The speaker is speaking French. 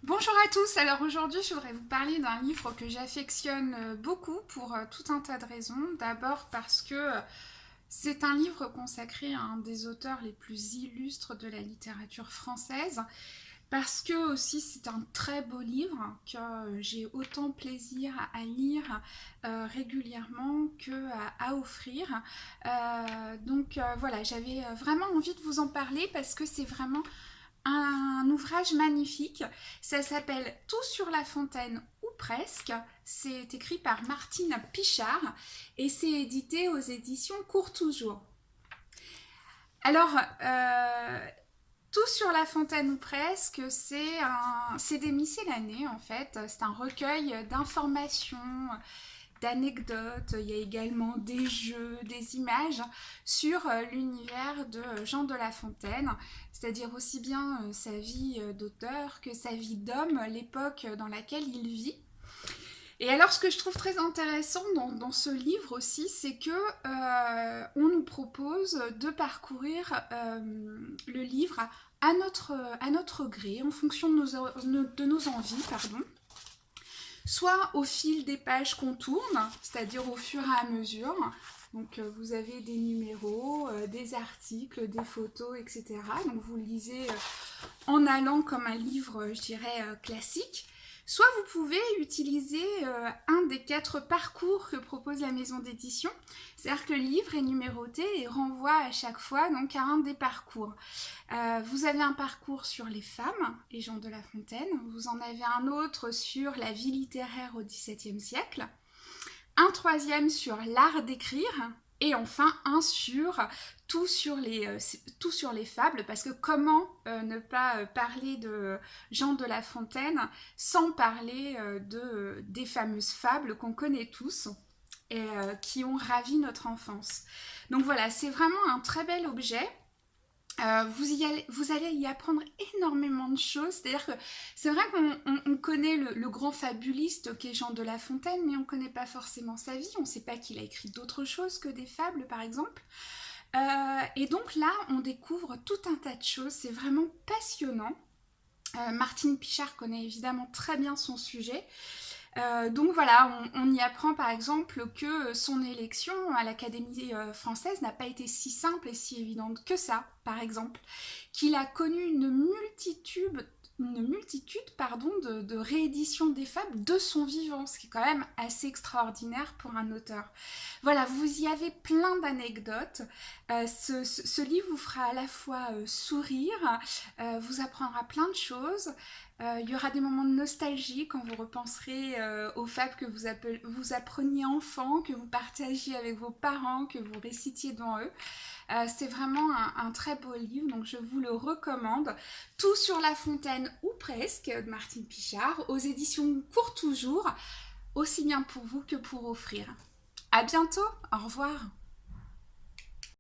Bonjour à tous, alors aujourd'hui je voudrais vous parler d'un livre que j'affectionne beaucoup pour tout un tas de raisons. D'abord parce que c'est un livre consacré à un des auteurs les plus illustres de la littérature française, parce que aussi c'est un très beau livre que j'ai autant plaisir à lire régulièrement que à offrir. Voilà, j'avais vraiment envie de vous en parler parce que c'est vraiment un ouvrage magnifique. Ça s'appelle Tout sur la fontaine ou presque. C'est écrit par Martine Pichard et c'est édité aux éditions Courtoujour. Alors, Tout sur la fontaine ou presque, c'est des miscellanées en fait. C'est un recueil d'informations, d'anecdotes. Il y a également des jeux, des images sur l'univers de Jean de La Fontaine, c'est-à-dire aussi bien sa vie d'auteur que sa vie d'homme, l'époque dans laquelle il vit. Et alors, ce que je trouve très intéressant dans ce livre aussi, c'est que on nous propose de parcourir le livre à notre gré, en fonction de nos envies, pardon. Soit au fil des pages qu'on tourne, c'est-à-dire au fur et à mesure. Donc vous avez des numéros, des articles, des photos, etc. Donc vous lisez en allant comme un livre, je dirais, classique. Soit vous pouvez utiliser un des 4 parcours que propose la maison d'édition. C'est-à-dire que le livre est numéroté et renvoie à chaque fois donc, à un des parcours. Vous avez un parcours sur les femmes et Jean de La Fontaine. Vous en avez un autre sur la vie littéraire au XVIIe siècle. Un troisième sur l'art d'écrire. Et enfin, un sur tout sur les fables, parce que comment ne pas parler de Jean de La Fontaine sans parler des fameuses fables qu'on connaît tous et qui ont ravi notre enfance. Donc voilà, c'est vraiment un très bel objet. Vous allez y apprendre énormément de choses. C'est-à-dire que c'est vrai qu'on connaît le grand fabuliste qu'est Jean de La Fontaine, mais on ne connaît pas forcément sa vie. On ne sait pas qu'il a écrit d'autres choses que des fables, par exemple. Et donc là, on découvre tout un tas de choses. C'est vraiment passionnant. Martine Pichard connaît évidemment très bien son sujet. Donc voilà, on y apprend par exemple que son élection à l'Académie française n'a pas été si simple et si évidente que ça, par exemple. Qu'il a connu une multitude de rééditions des fables de son vivant, ce qui est quand même assez extraordinaire pour un auteur. Voilà, vous y avez plein d'anecdotes. Ce livre vous fera à la fois sourire, vous apprendra plein de choses. Il y aura des moments de nostalgie quand vous repenserez aux fables que vous appreniez enfant, que vous partagiez avec vos parents, que vous récitiez devant eux. C'est vraiment un très beau livre, donc je vous le recommande. Tout sur la fontaine ou presque, de Martine Pichard, aux éditions Courtoujour, aussi bien pour vous que pour offrir. À bientôt, au revoir.